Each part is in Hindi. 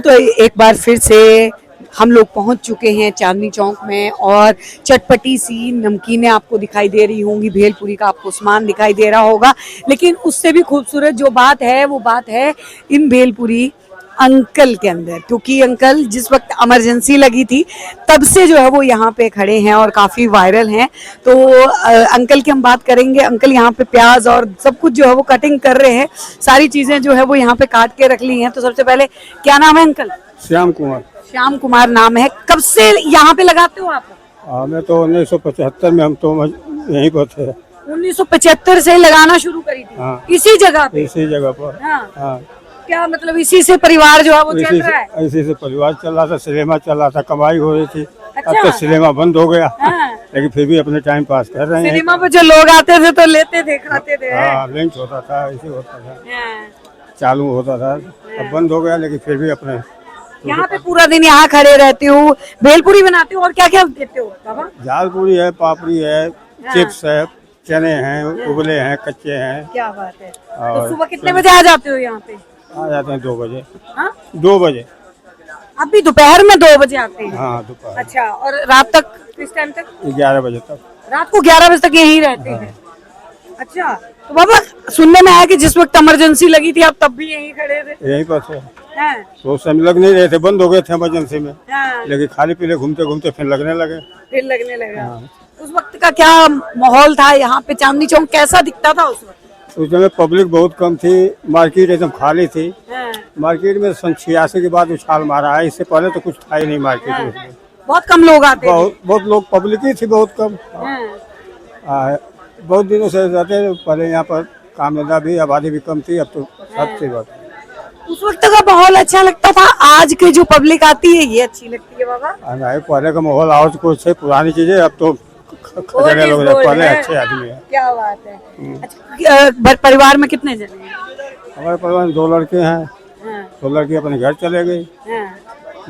तो एक बार फिर से हम लोग पहुंच चुके हैं चांदनी चौक में और चटपटी सी नमकीनें आपको दिखाई दे रही होंगी, भेलपुरी का आपको सामान दिखाई दे रहा होगा। लेकिन उससे भी खूबसूरत जो बात है वो बात है इन भेलपुरी अंकल के अंदर, क्योंकि अंकल जिस वक्त इमरजेंसी लगी थी तब से जो है वो यहाँ पे खड़े हैं और काफ़ी वायरल हैं। तो अंकल की हम बात करेंगे। अंकल यहाँ पे प्याज और सब कुछ जो है वो कटिंग कर रहे हैं, सारी चीज़ें जो है वो यहाँ पे काट के रख ली हैं। तो सबसे पहले क्या नाम है अंकल? श्याम कुमार। श्याम कुमार नाम है। कब से यहाँ पे लगाते हो आप? हमें तो 1975 में हम तो यहीं पर थे। 1975 से लगाना शुरू करी थी? हाँ। इसी जगह पे? इसी जगह पर। हाँ। हाँ। क्या मतलब इसी से परिवार जो है वो चल रहा है? इसी से परिवार चल रहा था, सिनेमा चल रहा था, कमाई हो रही थी। अच्छा। अब तो सिनेमा बंद हो गया। हाँ। लेकिन फिर भी अपने टाइम पास कर रहे हैं। सिनेमा पे जो लोग आते थे तो लेते थे, खाते थे। हाँ, लंच होता था, ऐसे होता था, हाँ। चालू होता था। अब बंद हो गया, लेकिन फिर भी अपने यहाँ पे पूरा दिन यहाँ खड़े रहती हूँ, भेलपुरी बनाती हूँ और क्या क्या देते हो बाबा? झाल पूरी है, पापड़ी है, चिप्स है, चने हैं, उबले हैं, कच्चे हैं। क्या बात है। तो और सुबह कितने बजे आ जाते हो यहाँ पे? आ जाते हैं 2 बजे। हाँ? 2 बजे। अभी दोपहर में 2 बजे आते हैं? हाँ, दोपहर। अच्छा, और रात तक किस टाइम तक? 11 बजे तक। रात को 11 बजे तक यहीं रहते हैं? अच्छा, तो बाबा सुनने में आया कि जिस वक्त इमरजेंसी लगी थी आप तब भी यहीं खड़े थे? यहीं पर थे। हाँ। तो उस समय लग नहीं रहे थे, बंद हो गए थे इमरजेंसी में। हाँ। लेकिन खाली पीले घूमते घूमते फिर लगने लगे। फिर लगने लगा। हाँ। उस वक्त का क्या माहौल था यहाँ पे? चांदनी चौक कैसा दिखता था उस वक्त? उस समय पब्लिक बहुत कम थी, मार्केट एकदम खाली थी। हाँ। मार्केट में सन 86 के बाद उछाल मारा है, इससे पहले तो कुछ था ही नहीं मार्केट में। हाँ। बहुत कम लोग आते थे। बहुत लोग, पब्लिक ही थी बहुत कम। हाँ। बहुत दिनों से रहते पहले यहाँ पर, काम धंधा भी, आबादी भी कम थी। अब तो सब चीज बात। उस वक्त का माहौल अच्छा लगता था, आज की जो पब्लिक आती है ये अच्छी लगती है बाबा? पहले का माहौल आज कुछ है, पुरानी चीजें। अब तो खतरे लोग हैं, पहले अच्छे आदमी है। क्या बात है। अच्छा, परिवार में कितने जने हैं? हमारे परिवार में 2 लड़के हैं। हाँ। 2 लड़की अपने घर चले गई। हाँ।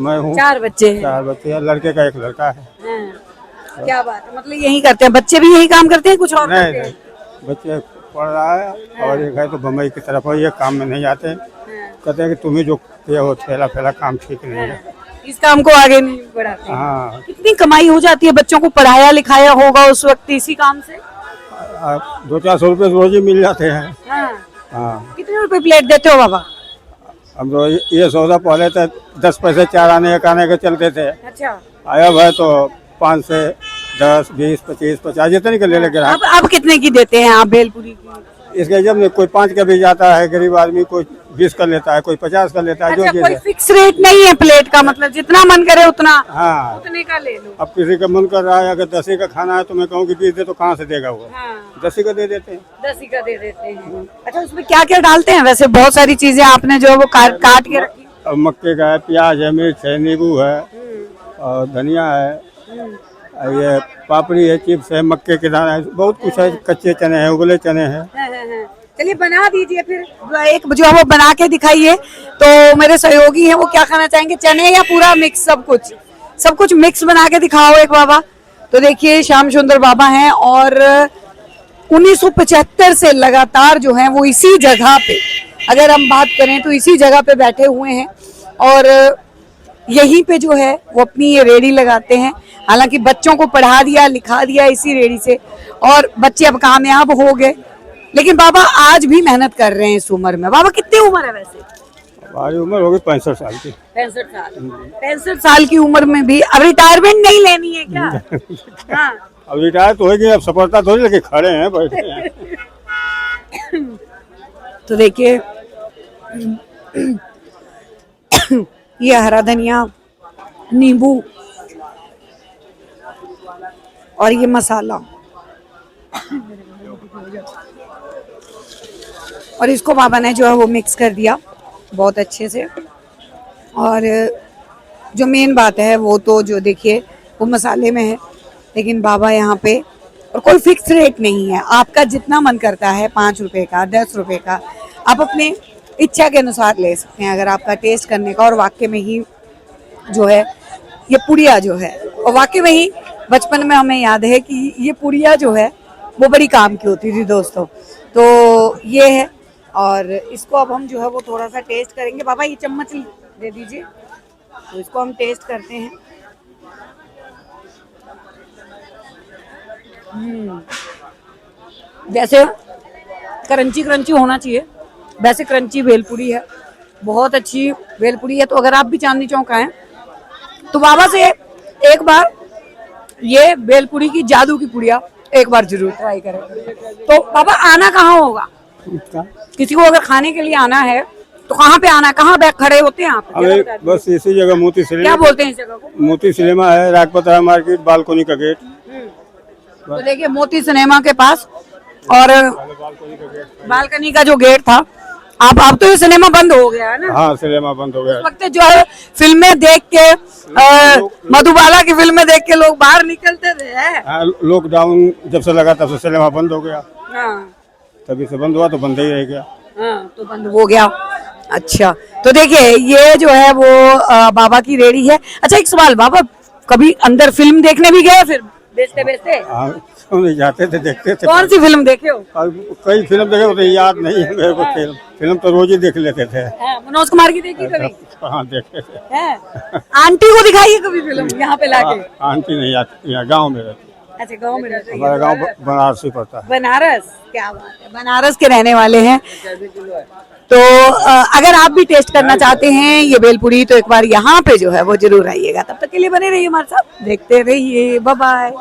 मैं हूँ। 4 बच्चे हैं। 4 बच्चे हैं, लड़के का 1 लड़का है। हाँ। क्या बात है, मतलब यही करते हैं बच्चे भी? यही काम करते हैं कुछ और नहीं करते हैं? नहीं, बच्चे पढ़ रहा है। और एक है तो बम्बई की तरफ है, ये काम में नहीं जाते। हाँ। कहते हैं कि तुम्हें जो किया हो ठेला फेला काम ठीक नहीं है। इस काम को आगे नहीं बढ़ाते हैं। हाँ। कितनी कमाई हो जाती है? बच्चों को पढ़ाया लिखाया होगा उस वक्त इसी काम से? 200-400 रुपये रोज ही मिल जाते हैं। हाँ। हाँ। कितने रुपए प्लेट देते हो बाबा? हम तो ये सौदा पहले तो 10 पैसे 4 आने 1 आने के चलते थे। अच्छा। आया भाई तो 5 से 10, 20, 25, 50 जितने के ले लेके रहा। अब कितने की देते हैं आप भेलपुरी की? इसके जब में कोई 5 का भी जाता है गरीब आदमी, कोई 20 का लेता है, कोई 50 का लेता है। अच्छा, जो कोई फिक्स रेट नहीं है प्लेट का? मतलब जितना मन करे उतना? हाँ, उतने का ले लो। अब किसी का मन कर रहा है, अगर 10 का खाना है तो मैं कहूँ कि 20 दे, तो कहाँ से देगा वो? हाँ। 10 का दे देते हैं। 10 का दे देते हैं। अच्छा, उसमें क्या क्या डालते हैं? वैसे बहुत सारी चीजें आपने जो है वो काट के रखी। अब मक्के का है, प्याज है, मिर्च है, नींबू है, और धनिया है, ये पापड़ी है, चिप्स है, मक्के के दाना है, बहुत कुछ है। कच्चे चने हैं, उबले चने हैं। चलिए बना दीजिए फिर, एक जो है वो बना के दिखाइए। तो मेरे सहयोगी हैं, वो क्या खाना चाहेंगे, चने या पूरा मिक्स? सब कुछ मिक्स बना के दिखाओ एक बाबा। तो देखिए श्याम सुंदर बाबा हैं और 1975 से लगातार जो है वो इसी जगह पे, अगर हम बात करें तो इसी जगह पे बैठे हुए हैं और यहीं पे जो है वो अपनी ये रेडी लगाते हैं। हालांकि बच्चों को पढ़ा दिया लिखा दिया इसी रेडी से और बच्चे अब कामयाब हो गए, लेकिन बाबा आज भी मेहनत कर रहे हैं इस उम्र में। बाबा कितनी उम्र है वैसे? हमारी उम्र होगी 65 साल की। 65 साल। 65 साल की उम्र में भी अब रिटायरमेंट नहीं लेनी है क्या? हाँ। अब रिटायर तो होगी, अब सफलता थोड़ी, लेके खड़े हैं, बैठे हैं। तो देखिए ये हरा धनिया, नींबू और ये मसाला, और इसको बाबा ने जो है वो मिक्स कर दिया बहुत अच्छे से। और जो मेन बात है वो तो जो देखिए वो मसाले में है, लेकिन बाबा यहाँ पे, और कोई फिक्स रेट नहीं है, आपका जितना मन करता है 5 रुपए का, 10 रुपए का, आप अपने इच्छा के अनुसार ले सकते हैं अगर आपका टेस्ट करने का। और वाकई में ही जो है ये पुड़िया जो है, और वाकई में ही बचपन में हमें याद है कि ये पुड़िया जो है वो बड़ी काम की होती थी दोस्तों। तो ये है, और इसको अब हम जो है वो थोड़ा सा टेस्ट करेंगे। बाबा ये चम्मच दे दीजिए, तो इसको हम टेस्ट करते हैं। जैसे क्रंची क्रंची होना चाहिए वैसे क्रंची भेलपुरी है, बहुत अच्छी भेलपुरी है। तो अगर आप भी चांदनी चौक आए तो बाबा से एक बार ये भेलपुरी की जादू की पुड़िया एक बार जरूर ट्राई करें। तो बाबा आना कहाँ होगा, किसी को अगर खाने के लिए आना है तो कहाँ पे आना, कहाँ बैठ खड़े होते हैं आप? अभी बस इसी जगह मोती सिनेमा, क्या बोलते हैं इस जगह को? मोती सिनेमा है, राजपत्रा मार्केट, बालकोनी का गेट। तो देखिए मोती सिनेमा के पास और बालकनी का जो गेट था, अब तो ये सिनेमा बंद हो गया है ना? हाँ, सिनेमा बंद हो गया। उस वक्त जो है फिल्में देख के मधुबाला की फिल्में देख के लोग बाहर निकलते थे। हाँ, लॉकडाउन जब से लगा तब से सिनेमा बंद हो गया, हाँ तभी से बंद हुआ तो बंद ही रह गया। हाँ, तो बंद हो गया। अच्छा, तो देखिए ये जो है वो बाबा की रेडी है। अच्छा एक सवाल बाबा, कभी अंदर फिल्म देखने भी गए फिर बेचते बेचते? हाँ, क्यों नहीं जाते थे, देखते थे। कौन सी फिल्म देखे हो? और कई फिल्म देखे होते, याद नहीं है मेरे को। फिल्म तो रोज ही देख लेते थे। मनोज कुमार की देखी कभी? हाँ, देखे थे। है? आंटी को दिखाई है कभी फिल्म यहाँ पे लाके? आंटी नहीं आती, यहाँ गाँव में रहती। अच्छा, गाँव में रहते हैं। हमारा गाँव बनारस ही पड़ता है। बनारस, क्या बात है, बनारस के रहने वाले हैं। तो अगर आप भी टेस्ट करना चाहते हैं ये भेलपुरी तो एक बार यहाँ पे जो है वो जरूर आइएगा। तब तक के लिए बने रहिए हमारे साथ, देखते रहिए, बाय बाय।